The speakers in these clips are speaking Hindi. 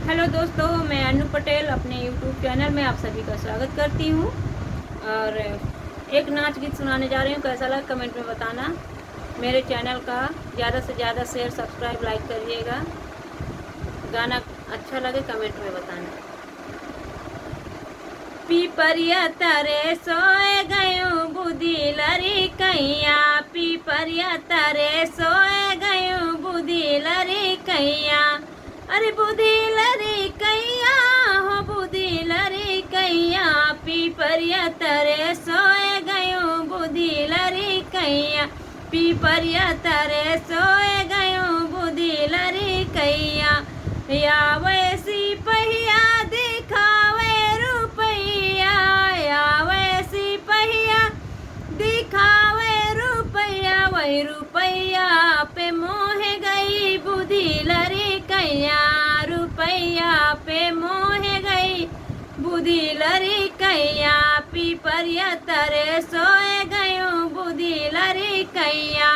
हेलो दोस्तों, मैं अनु पटेल अपने यूट्यूब चैनल में आप सभी का स्वागत करती हूँ। और एक नाच गीत सुनाने जा रही हूँ। कैसा लगा कमेंट में बताना। मेरे चैनल का ज़्यादा से ज़्यादा शेयर, सब्सक्राइब, लाइक करिएगा। गाना अच्छा लगे कमेंट में बताना। पीपरिया तरे सोए गयूं बुद्धि लरी कैया, पीपरिया तरे सोए गयूं बुद्धि लरी कैया। अरे बुद्धि लरी कैया हो, बुद्धि लरी कैया, पीपरिया तरे सोए गयूं बुद्धि लरी कैया, पीपरिया तरे सोए गयूं बुद्धि लरी कैया। या वैसी पहिया दिखावे रुपैया, या वैसी पहिया दिखावे रुपैया, वही रुपैया पे मोह गई बुद्धि लरी कैया, रुपैया पे मोह गई बुद्धि लरी कैया, पीपरिया तरे सोए गयूं बुद्धि लरी कैया,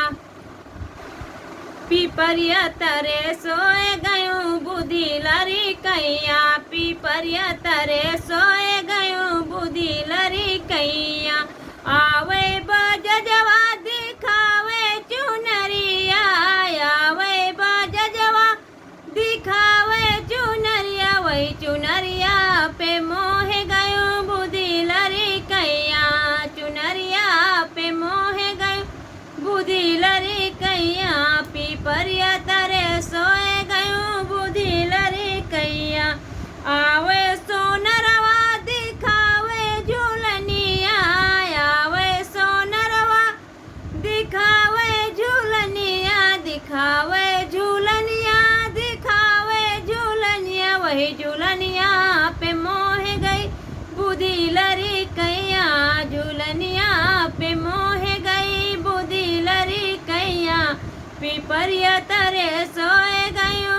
पीपरिया तरे सोए गयूं बुद्धि लरी कैया, पीपरिया तरे सोए गयूं बुद्धि लरी कैया। आवे बजजवा दिखावे चुनरिया, आवे बजजवा दिखावे चुनरिया, वही चुनरिया पे मोह गयूं बुद्धि लरी कैया, चुनरिया पे मोह गयूं बुद्धि लरी कैया, पीपरिया तरे सोए गयूं बुद्धि लरी कैया। आवे सोनरवा दिखावे झूलनिया, आवे सोनरवा दिखावे झूलनिया, दिखावे झूलनिया, दिखावे झूलनिया, वही झूलनिया पे मोह गई बुद्धि लरी कैया, झूलनिया पे मोह गई बुद्धि लरी कैया, पीपरिया तरे सोए गयूं